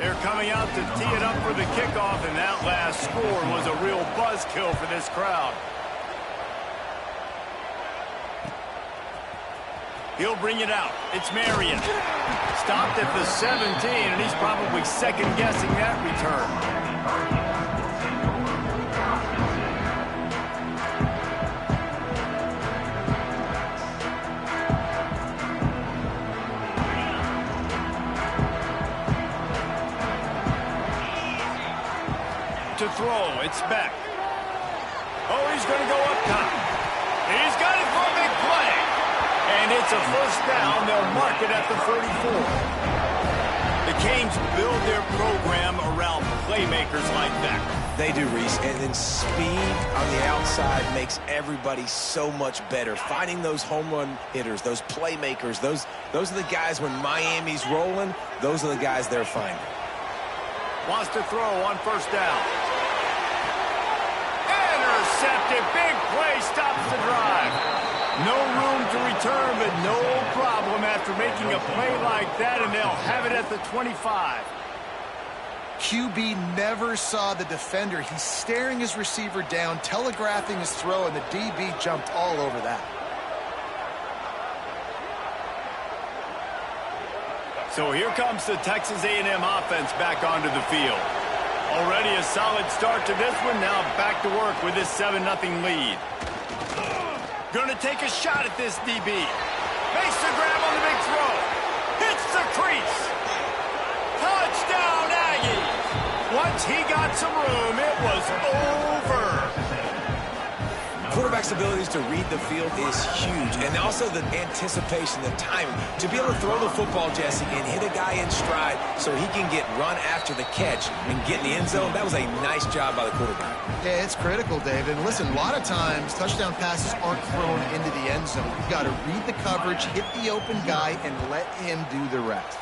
They're coming out to tee it up for the kickoff, and that last score was a real buzzkill for this crowd. He'll bring it out. It's Marion. Stopped at the 17, and he's probably second-guessing that return. To throw, it's Beck. Oh, he's going to go up top. He's got it for a big play. And it's a first down. They'll mark it at the 34. The Canes build their program around playmakers like that. They do, Reese. And then speed on the outside makes everybody so much better. Finding those home run hitters, those playmakers, those are the guys when Miami's rolling, those are the guys they're finding. Wants to throw on first down. Intercepted. Big play stops the drive. No room to return, but no problem after making a play like that, and they'll have it at the 25. QB never saw the defender. He's staring his receiver down, telegraphing his throw, and the DB jumped all over that. So here comes the Texas A&M offense back onto the field. Already a solid start to this one. Now back to work with this 7-0 lead. Going to take a shot at this DB. Makes the grab on the big throw. Hits the crease. Touchdown, Aggies. Once he got some room, it was over. Quarterback's abilities to read the field is huge, and also the anticipation, the timing. To be able to throw the football, Jesse, and hit a guy in stride so he can get run after the catch and get in the end zone, that was a nice job by the quarterback. Yeah, it's critical, David. And listen, a lot of times touchdown passes aren't thrown into the end zone. You've got to read the coverage, hit the open guy, and let him do the rest.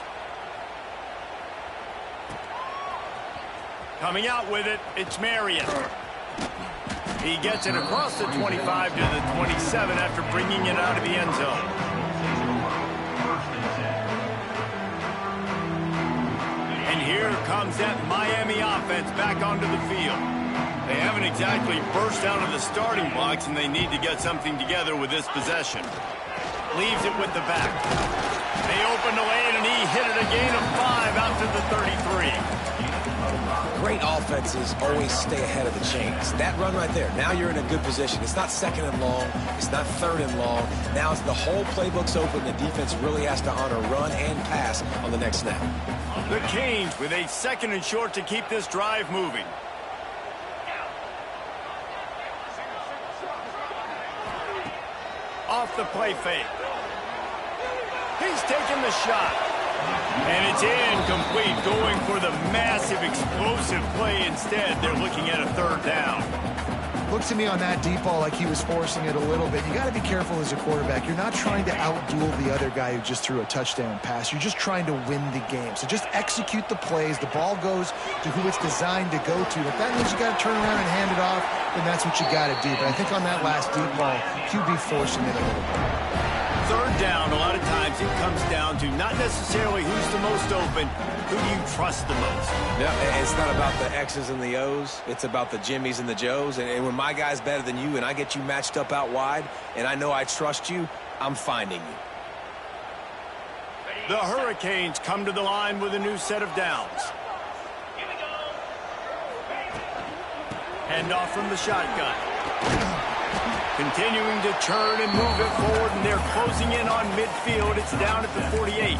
Coming out with it, it's Marion. He gets it across the 25 to the 27 after bringing it out of the end zone. And here comes that Miami offense back onto the field. They haven't exactly burst out of the starting blocks, and they need to get something together with this possession. Leaves it with the back. They open the lane, and he hit it a gain of 5 out to the 33. Great offenses always stay ahead of the chains. That run right there, now you're in a good position. It's not second and long. It's not third and long. Now it's the whole playbook's open. The defense really has to honor run and pass on the next snap. The Canes with a 2nd and short to keep this drive moving. Off the play fake. He's taking the shot. And it's incomplete, going for the massive, explosive play instead. They're looking at a 3rd down. Looked to me on that deep ball like he was forcing it a little bit. You got to be careful as a quarterback. You're not trying to outduel the other guy who just threw a touchdown pass. You're just trying to win the game. So just execute the plays. The ball goes to who it's designed to go to. If that means you got to turn around and hand it off, then that's what you got to do. But I think on that last deep ball, QB forcing it a little bit. 3rd down, a lot of times it comes down to not necessarily who's the most open, who do you trust the most? Yeah, it's not about the X's and the O's. It's about the Jimmys and the Joes. And when my guy's better than you and I get you matched up out wide and I know I trust you, I'm finding you. The Hurricanes come to the line with a new set of downs. Handoff from the shotgun. Continuing to churn and move it forward, and they're closing in on midfield. It's down at the 48.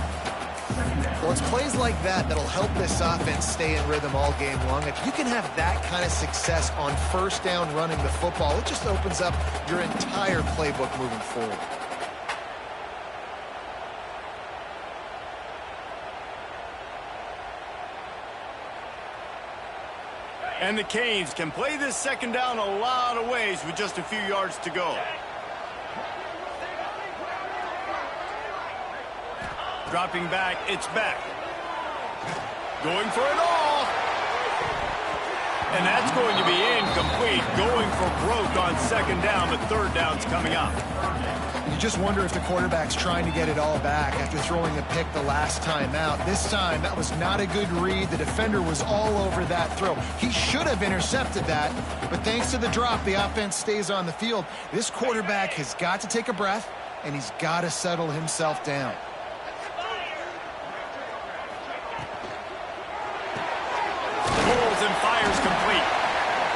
Well, it's plays like that that'll help this offense stay in rhythm all game long. If you can have that kind of success on 1st down running the football, it just opens up your entire playbook moving forward. And the Canes can play this 2nd down a lot of ways with just a few yards to go. Dropping back, it's Beck. Going for it all. And that's going to be incomplete, going for broke on second down, but third down's coming up. You just wonder if the quarterback's trying to get it all back after throwing a pick the last time out. This time, that was not a good read. The defender was all over that throw. He should have intercepted that, but thanks to the drop, the offense stays on the field. This quarterback has got to take a breath, and he's got to settle himself down. Pulls and fires complete.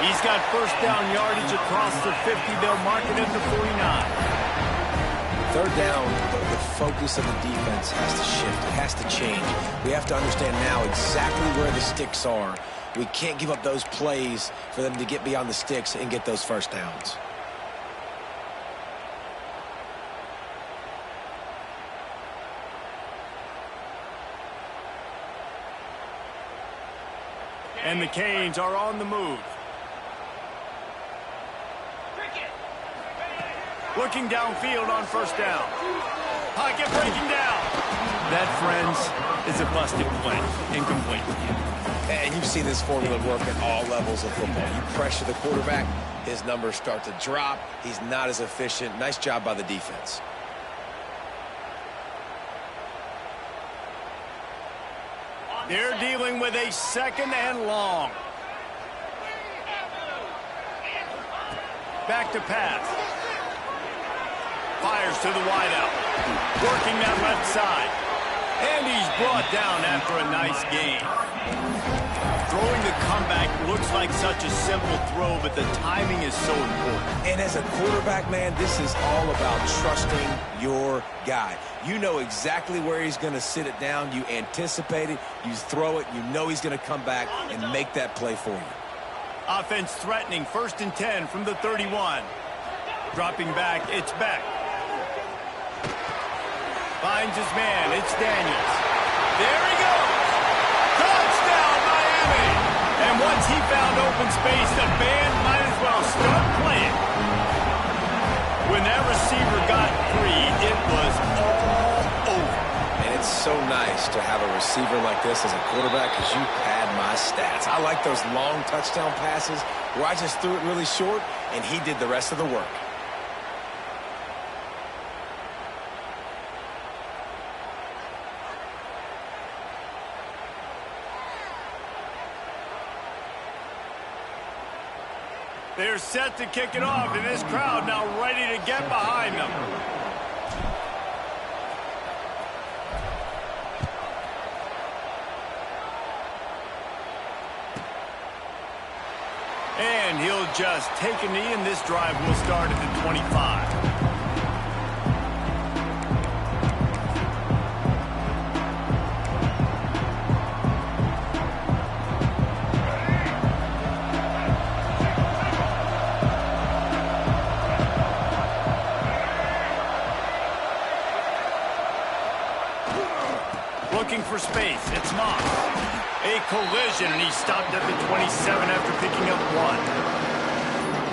He's got first down yardage across the 50. They'll mark it at the 49. Third down, the focus of the defense has to shift. It has to change. We have to understand now exactly where the sticks are. We can't give up those plays for them to get beyond the sticks and get those first downs. And the Canes are on the move. Looking downfield on first down. Pocket breaking down. That, friends, is a busted play. Incomplete. And you've seen this formula work at all levels of football. You pressure the quarterback, his numbers start to drop. He's not as efficient. Nice job by the defense. They're dealing with a second and long. Back to pass. Fires to the wideout. Working that left side. And he's brought down after a nice gain. Throwing the comeback looks like such a simple throw, but the timing is so important. And as a quarterback, man, this is all about trusting your guy. You know exactly where he's going to sit it down. You anticipate it. You throw it. You know he's going to come back and make that play for you. Offense threatening. 1st and 10 from the 31. Dropping back. It's Beck. Finds his man. It's Daniels. There he goes. Touchdown, Miami. And once he found open space, the band might as well start playing. When that receiver got free, it was all over. And it's so nice to have a receiver like this as a quarterback because you pad my stats. I like those long touchdown passes where I just threw it really short and he did the rest of the work. They're set to kick it off, and this crowd now ready to get behind them. And he'll just take a knee, and this drive will start at the 25. Looking for space. It's Moss. A collision, and he stopped at the 27 after picking up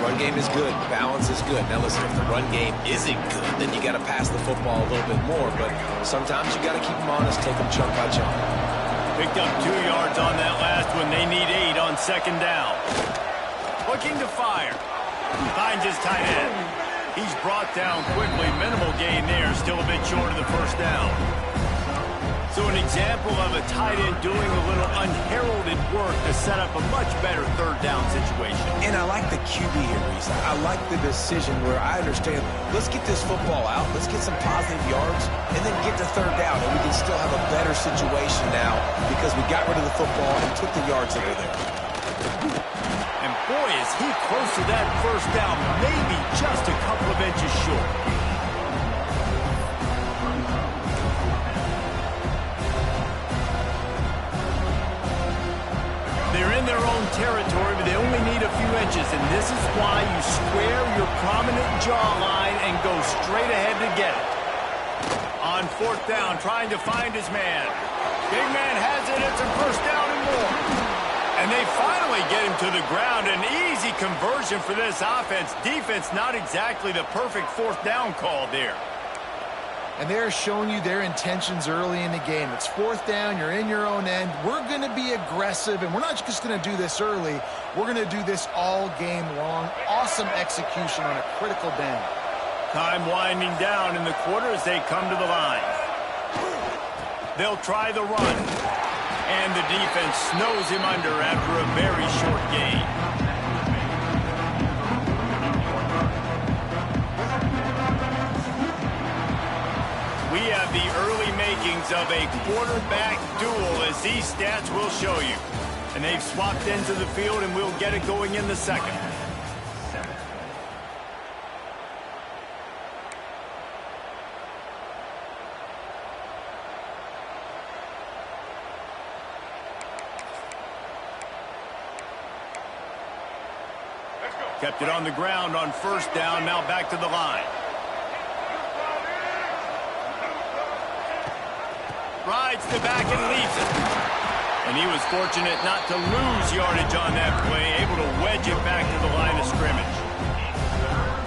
1. Run game is good. Balance is good. Now listen, if the run game isn't good, then you got to pass the football a little bit more. But sometimes you got to keep them honest, take them chunk by chunk. Picked up 2 yards on that last one. They need 8 on second down. Looking to fire. Finds his tight end. He's brought down quickly. Minimal gain there. Still a bit short of the first down. So an example of a tight end doing a little unheralded work to set up a much better third down situation. And I like the QB here, Reese. I like the decision where I understand, let's get this football out, let's get some positive yards, and then get to third down, and we can still have a better situation now because we got rid of the football and took the yards that were there. And boy, is he close to that first down, maybe just a couple of inches short. They're in their own territory, but they only need a few inches, and this is why you square your prominent jawline and go straight ahead to get it. On 4th down, trying to find his man. Big man has it. It's a first down and more. And they finally get him to the ground. An easy conversion for this offense. Defense, not exactly the perfect 4th down call there. And they're showing you their intentions early in the game. It's fourth down. You're in your own end. We're going to be aggressive, and we're not just going to do this early. We're going to do this all game long. Awesome execution on a critical down. Time winding down in the quarter as they come to the line. They'll try the run. And the defense snows him under after a very short gain. We have the early makings of a quarterback duel, as these stats will show you. And they've swapped into the field, and we'll get it going in the second. Kept it on the ground on first down, now back to the line. Rides the back and leaves it. And he was fortunate not to lose yardage on that play, able to wedge it back to the line of scrimmage.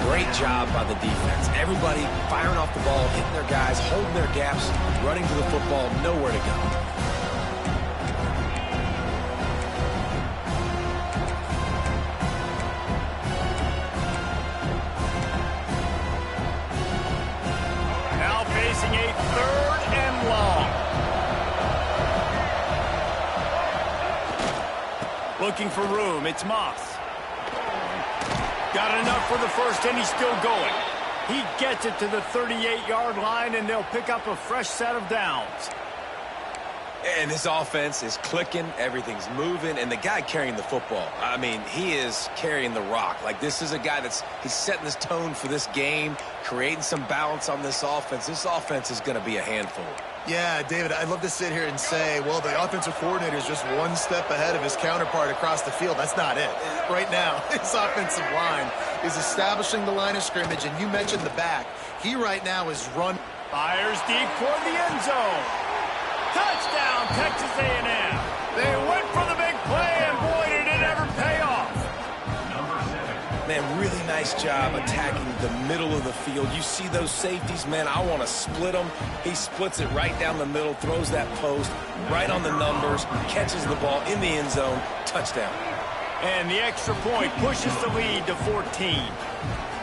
Great job by the defense. Everybody firing off the ball, hitting their guys, holding their gaps, running to the football, nowhere to go. Facing a third and long. Looking for room, it's Moss. Got enough for the first, and he's still going. He gets it to the 38-yard line, and they'll pick up a fresh set of downs. And this offense is clicking, everything's moving, and the guy carrying the football, I mean, he is carrying the rock. Like, this is a guy he's setting this tone for this game, creating some balance on this offense. This offense is going to be a handful. Yeah, David, I'd love to sit here and say, well, the offensive coordinator is just one step ahead of his counterpart across the field. That's not it. Right now, his offensive line is establishing the line of scrimmage, and you mentioned the back. He right now is Fires deep toward the end zone. Touchdown, Texas A&M. They went for the big play, and boy, did it ever pay off. Man, really nice job attacking the middle of the field. You see those safeties, man, I want to split them. He splits it right down the middle, throws that post, right on the numbers, catches the ball in the end zone, touchdown. And the extra point pushes the lead to 14.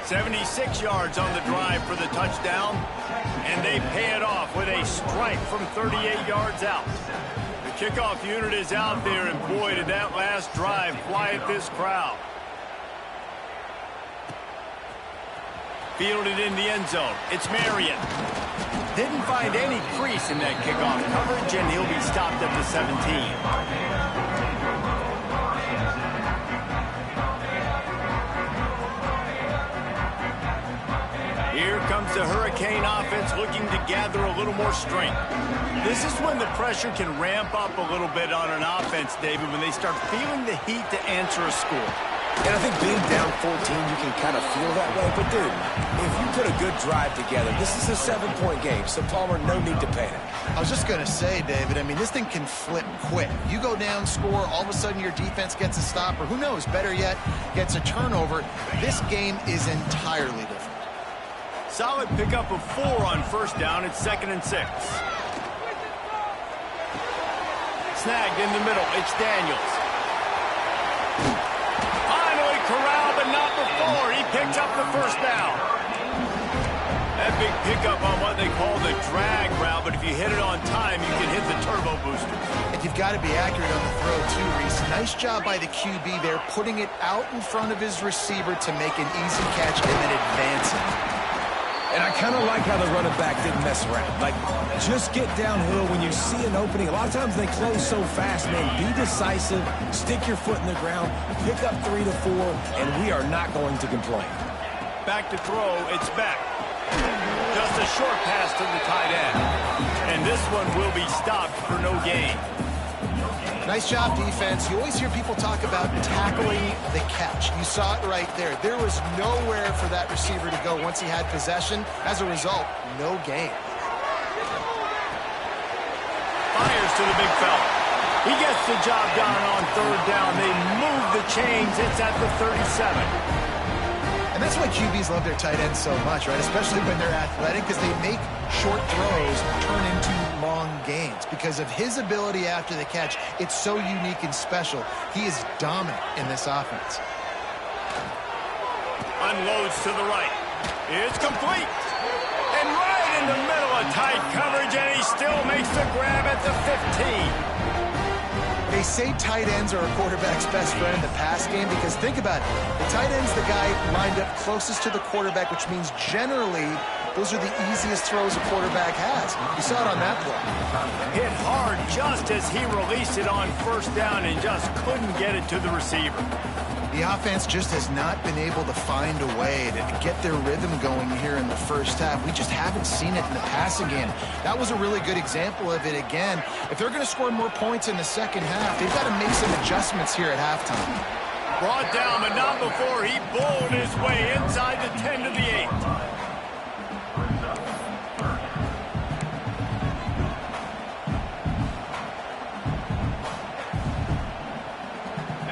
76 yards on the drive for the touchdown, and they pay it off with a strike from 38 yards out. The kickoff unit is out there, and boy, did that last drive quiet this crowd. Fielded in the end zone. It's Marion. Didn't find any crease in that kickoff coverage, and he'll be stopped at the 17. Here comes the Hurricane offense looking to gather a little more strength. This is when the pressure can ramp up a little bit on an offense, David, when they start feeling the heat to answer a score. And I think being down 14, you can kind of feel that way. But, dude, if you put a good drive together, this is a 7-point game, so Palmer, no need to panic. I was just going to say, David, I mean, this thing can flip quick. You go down, score, all of a sudden your defense gets a stop, or who knows, better yet, gets a turnover. This game is entirely different. Solid pickup of 4 on first down. It's 2nd and 6. Snagged in the middle. It's Daniels. Finally corralled, but not before. He picked up the first down. That big pickup on what they call the drag route, but if you hit it on time, you can hit the turbo booster. And you've got to be accurate on the throw, too, Reese. Nice job by the QB there, putting it out in front of his receiver to make an easy catch and then advancing. And I kind of like how the running back didn't mess around. Like, just get downhill when you see an opening. A lot of times they close so fast, man. Be decisive, stick your foot in the ground, pick up 3 to 4, and we are not going to complain. Back to throw, it's back. Just a short pass to the tight end. And this one will be stopped for no gain. Nice job, defense. You always hear people talk about tackling the catch. You saw it right there. There was nowhere for that receiver to go once he had possession. As a result, no gain. Fires to the big fella. He gets the job done on third down. They move the chains. It's at the 37. And that's why QBs love their tight ends so much, right? Especially when they're athletic, because they make short throws turn into long gains. Because of his ability after the catch, it's so unique and special. He is dominant in this offense. Unloads to the right. It's complete. And right in the middle of tight coverage, and he still makes the grab at the 15. They say tight ends are a quarterback's best friend in the pass game because think about it. The tight end's the guy lined up closest to the quarterback, which means generally those are the easiest throws a quarterback has. You saw it on that play. Hit hard just as he released it on first down and just couldn't get it to the receiver. The offense just has not been able to find a way to get their rhythm going here in the first half. We just haven't seen it in the passing game. That was a really good example of it again. If they're going to score more points in the second half, they've got to make some adjustments here at halftime. Brought down, but not before he bowled his way inside the 10 to the 8.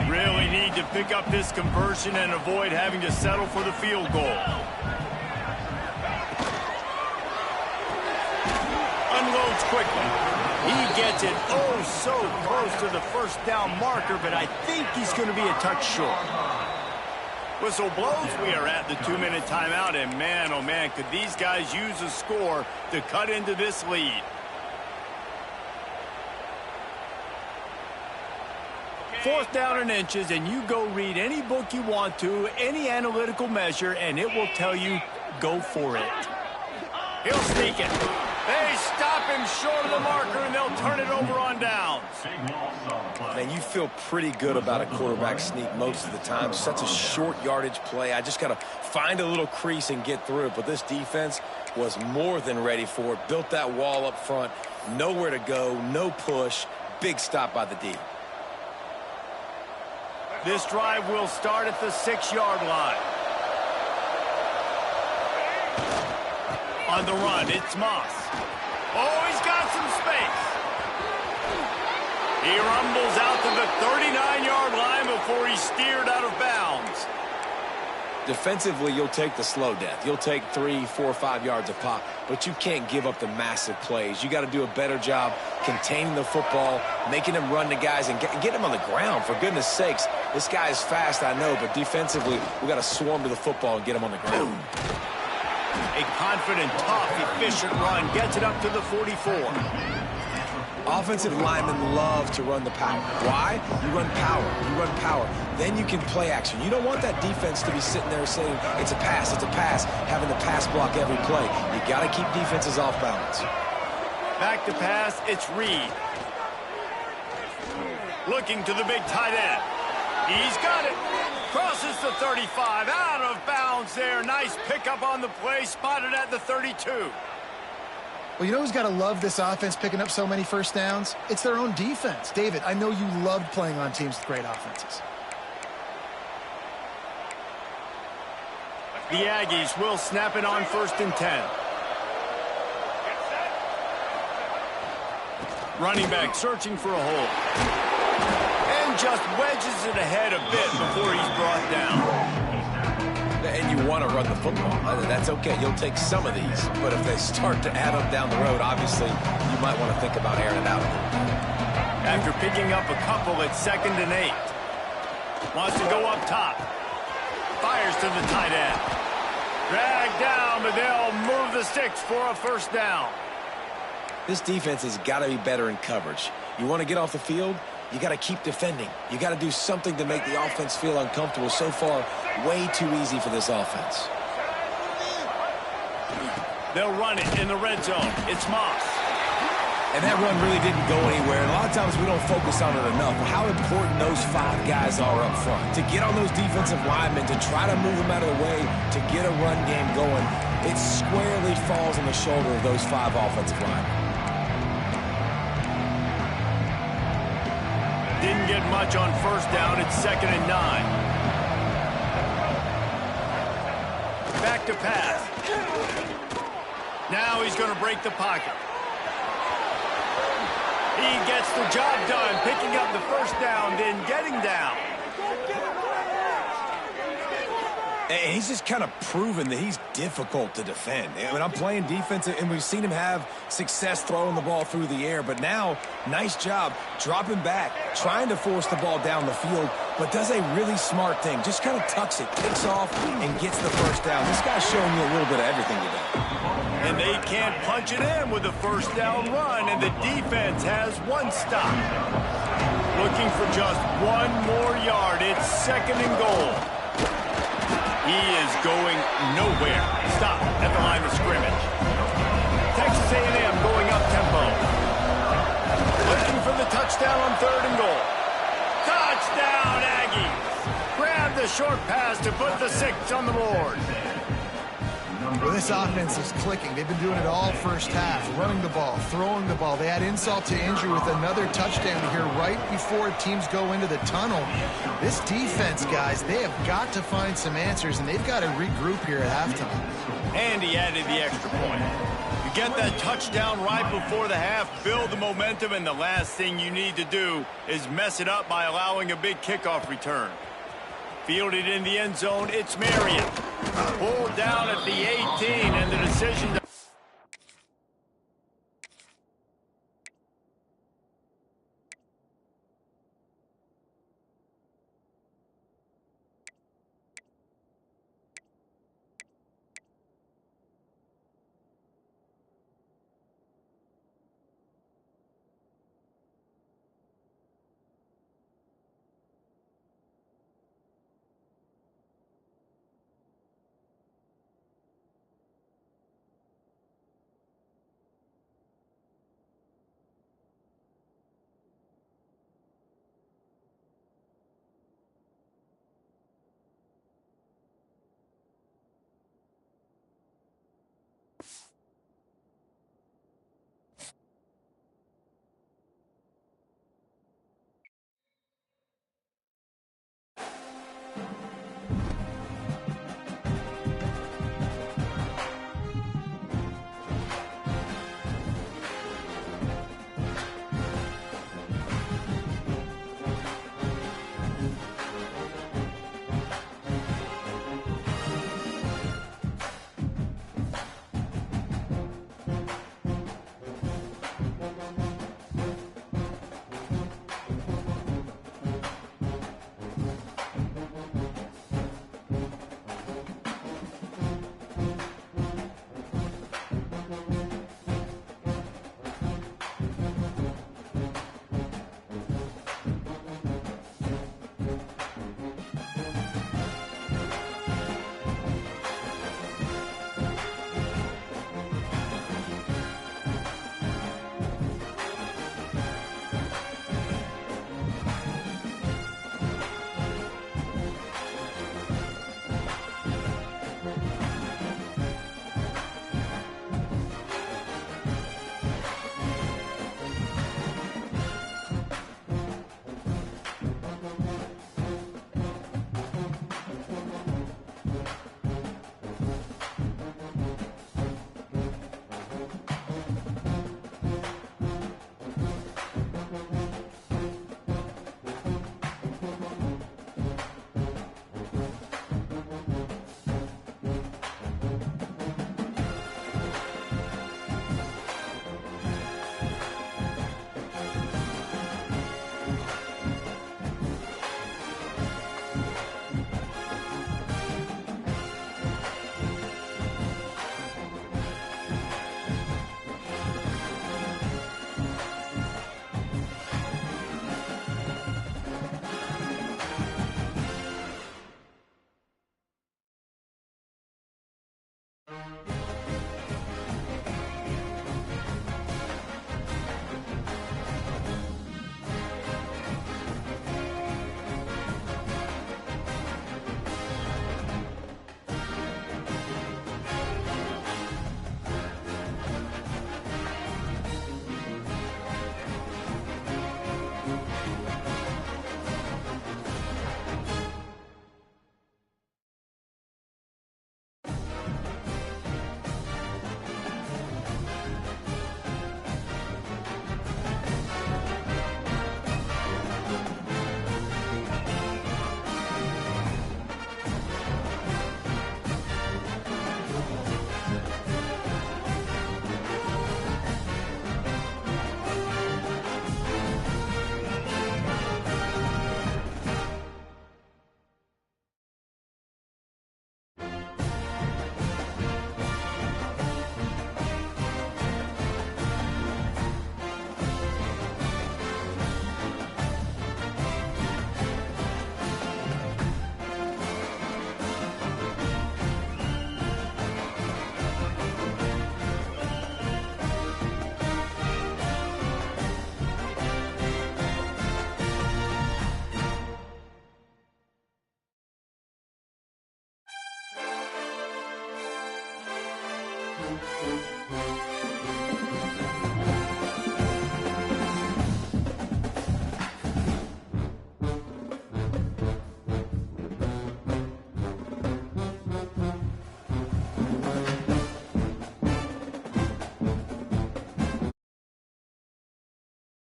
Really need to pick up this conversion and avoid having to settle for the field goal. Unloads quickly. He gets it oh so close to the first down marker, but I think he's going to be a touch short. Whistle blows. We are at the 2-minute timeout, and man, oh man, could these guys use a score to cut into this lead. Fourth down and inches, and you go read any book you want to, any analytical measure, and it will tell you, go for it. He'll sneak it. They stop him short of the marker, and they'll turn it over on downs. Man, you feel pretty good about a quarterback sneak most of the time. Such a short yardage play. I just got to find a little crease and get through it. But this defense was more than ready for it. Built that wall up front. Nowhere to go, no push. Big stop by the D. This drive will start at the 6-yard line. On the run, it's Moss. Oh, he's got some space. He rumbles out to the 39-yard line before he's steered out of bounds. Defensively, you'll take the slow death. You'll take 3, 4, 5 yards of pop, but you can't give up the massive plays. You got to do a better job containing the football, making him run to guys, and get him on the ground. For goodness sakes, this guy is fast, I know, but defensively, we got to swarm to the football and get him on the ground. A confident, tough, efficient run gets it up to the 44. Offensive linemen love to run the power. Why? You run power. You run power. Then you can play action. You don't want that defense to be sitting there saying, it's a pass, having the pass block every play. You got to keep defenses off balance. Back to pass, it's Reed. Looking to the big tight end. He's got it. Crosses the 35, out of bounds there. Nice pickup on the play, spotted at the 32. Well, you know who's got to love this offense picking up so many first downs? It's their own defense. David, I know you loved playing on teams with great offenses. The Aggies will snap it on 1st and 10. Running back searching for a hole. And just wedges it ahead a bit before he's brought down. And you want to run the football. That's okay. You'll take some of these. But if they start to add up down the road, obviously, you might want to think about airing it out a little bit. After picking up a couple at 2nd and 8. Wants to go up top. Fires to the tight end. Dragged down, but they'll move the sticks for a first down. This defense has got to be better in coverage. You want to get off the field? You got to keep defending. You got to do something to make the offense feel uncomfortable. So far, way too easy for this offense. They'll run it in the red zone. It's Moss. And that run really didn't go anywhere. And a lot of times we don't focus on it enough. But how important those 5 guys are up front. To get on those defensive linemen, to try to move them out of the way, to get a run game going, it squarely falls on the shoulder of those 5 offensive linemen. Didn't get much on first down. It's 2nd and 9. Back to pass. Now he's going to break the pocket. He gets the job done, picking up the first down, then getting down. And he's just kind of proven that he's difficult to defend. I mean, I'm playing defense, and we've seen him have success throwing the ball through the air. But now, nice job dropping back, trying to force the ball down the field, but does a really smart thing. Just kind of tucks it, kicks off, and gets the first down. This guy's showing you a little bit of everything today. And they can't punch it in with a first down run, and the defense has one stop. Looking for just one more yard. It's 2nd and goal. He is going nowhere. Stop at the line of scrimmage. Texas A&M going up tempo. Looking for the touchdown on 3rd and goal. Touchdown, Aggies. Grab the short pass to put the 6 on the board. Well, this offense is clicking. They've been doing it all first half, running the ball, throwing the ball. They add insult to injury with another touchdown here right before teams go into the tunnel. This defense, guys, they have got to find some answers, and they've got to regroup here at halftime. And he added the extra point. You get that touchdown right before the half, build the momentum, and the last thing you need to do is mess it up by allowing a big kickoff return. Fielded in the end zone, it's Marion. Pulled down at the 18, and the decision to...